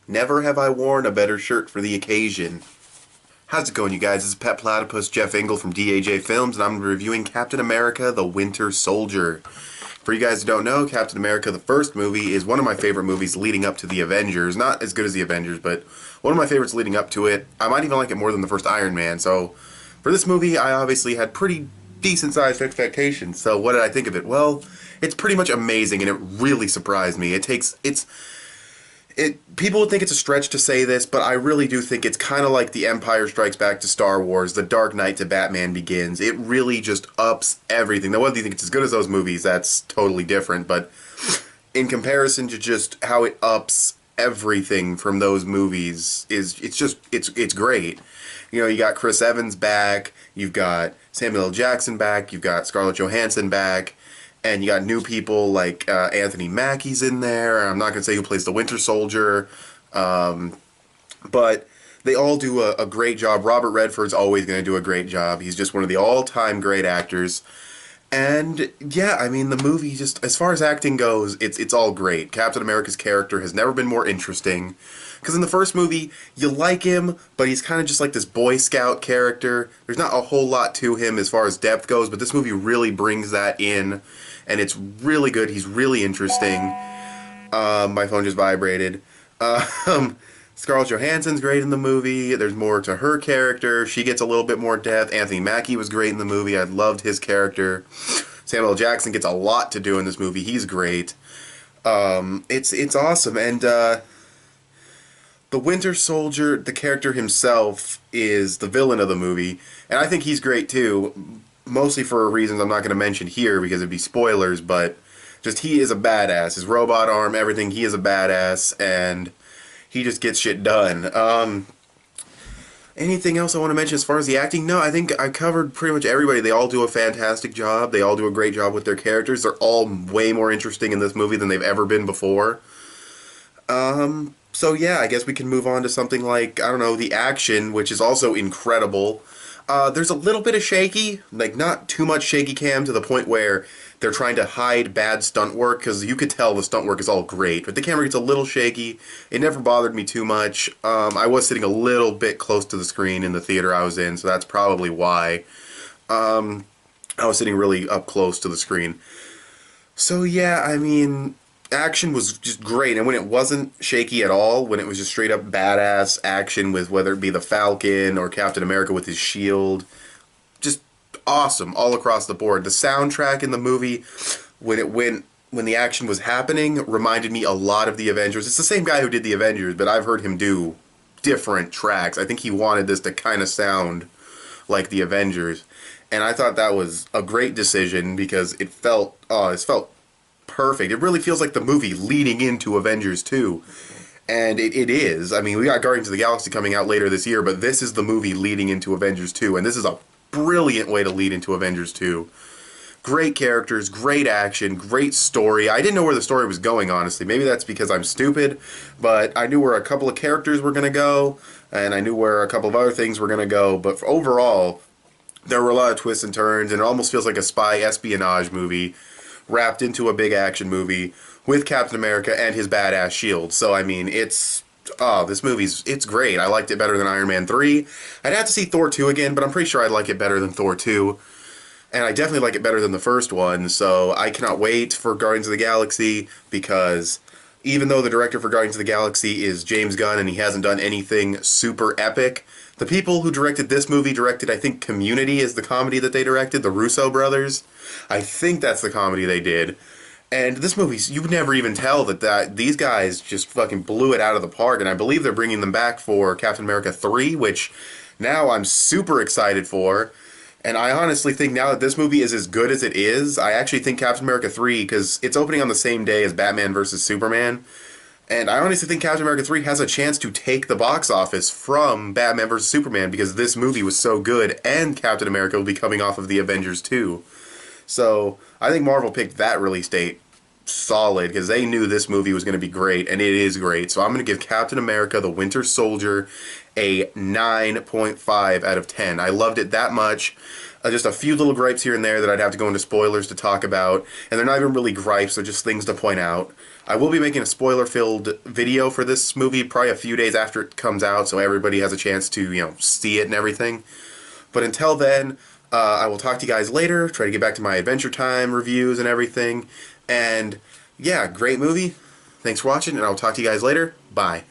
Never have I worn a better shirt for the occasion. How's it going, you guys? This is Pet Platypus Jeff Engel from DAJ Films, and I'm reviewing Captain America the Winter Soldier. For you guys who don't know, Captain America the first movie is one of my favorite movies leading up to the Avengers. Not as good as the Avengers, but one of my favorites leading up to it. I might even like it more than the first Iron Man, so for this movie, I obviously had pretty decent-sized expectations. So what did I think of it? Well, it's pretty much amazing, and it really surprised me. People would think it's a stretch to say this, but I really do think it's kind of like The Empire Strikes Back to Star Wars, The Dark Knight to Batman Begins. It really just ups everything. Now, whether you think it's as good as those movies, that's totally different, but in comparison to just how it ups everything from those movies, it's great. You know, you got Chris Evans back, you've got Samuel L. Jackson back, you've got Scarlett Johansson back, and you got new people like Anthony Mackie's in there. I'm not going to say who plays the Winter Soldier, but they all do a great job. Robert Redford's always going to do a great job. He's just one of the all-time great actors. And yeah, I mean, the movie, just as far as acting goes, it's all great. Captain America's character has never been more interesting. Because in the first movie, you like him, but he's kind of just like this Boy Scout character. There's not a whole lot to him as far as depth goes, but this movie really brings that in, and it's really good. He's really interesting. My phone just vibrated. Scarlett Johansson's great in the movie. There's more to her character. She gets a little bit more depth. Anthony Mackie was great in the movie. I loved his character. Samuel L. Jackson gets a lot to do in this movie. He's great. It's awesome. And the Winter Soldier, the character himself, is the villain of the movie. And I think he's great too. Mostly for reasons I'm not going to mention here because it'd be spoilers, but just he is a badass. His robot arm, everything, he is a badass, and he just gets shit done. Anything else I want to mention as far as the acting? No, I think I covered pretty much everybody. They all do a fantastic job. They all do a great job with their characters. They're all way more interesting in this movie than they've ever been before. So yeah, I guess we can move on to something like, I don't know, the action, which is also incredible. There's a little bit of shaky, like not too much shaky cam to the point where they're trying to hide bad stunt work, because you could tell the stunt work is all great, but the camera gets a little shaky. It never bothered me too much. I was sitting a little bit close to the screen in the theater I was in, so that's probably why. I was sitting really up close to the screen. So yeah, I mean, action was just great, and when it wasn't shaky at all, when it was just straight up badass action with whether it be the Falcon or Captain America with his shield, just awesome all across the board. The soundtrack in the movie, when the action was happening, reminded me a lot of the Avengers. It's the same guy who did the Avengers, but I've heard him do different tracks. I think he wanted this to kind of sound like the Avengers, and I thought that was a great decision because it felt perfect. It really feels like the movie leading into Avengers 2. And it is. I mean, we got Guardians of the Galaxy coming out later this year, but this is the movie leading into Avengers 2, and this is a brilliant way to lead into Avengers 2. Great characters, great action, great story. I didn't know where the story was going, honestly. Maybe that's because I'm stupid, but I knew where a couple of characters were going to go, and I knew where a couple of other things were going to go, but overall, there were a lot of twists and turns, and it almost feels like a spy espionage movie wrapped into a big action movie with Captain America and his badass shield. So, I mean, this movie's great. I liked it better than Iron Man 3. I'd have to see Thor 2 again, but I'm pretty sure I'd like it better than Thor 2. And I definitely like it better than the first one, so I cannot wait for Guardians of the Galaxy, because even though the director for Guardians of the Galaxy is James Gunn and he hasn't done anything super epic, the people who directed this movie directed, I think, Community is the comedy that they directed, the Russo brothers. I think that's the comedy they did. And this movie, you would never even tell that these guys just fucking blew it out of the park, and I believe they're bringing them back for Captain America 3, which now I'm super excited for. And I honestly think now that this movie is as good as it is, I actually think Captain America 3, because it's opening on the same day as Batman vs. Superman, and I honestly think Captain America 3 has a chance to take the box office from Batman vs. Superman, because this movie was so good, and Captain America will be coming off of the Avengers 2. So I think Marvel picked that release date solid, because they knew this movie was going to be great, and it is great. So I'm going to give Captain America the Winter Soldier a 9.5 out of 10. I loved it that much. Just a few little gripes here and there that I'd have to go into spoilers to talk about, and they're not even really gripes, they're just things to point out. I will be making a spoiler-filled video for this movie probably a few days after it comes out, so everybody has a chance to, see it and everything. But until then, I will talk to you guys later, try to get back to my Adventure Time reviews and everything. And, yeah, great movie. Thanks for watching, and I'll talk to you guys later. Bye.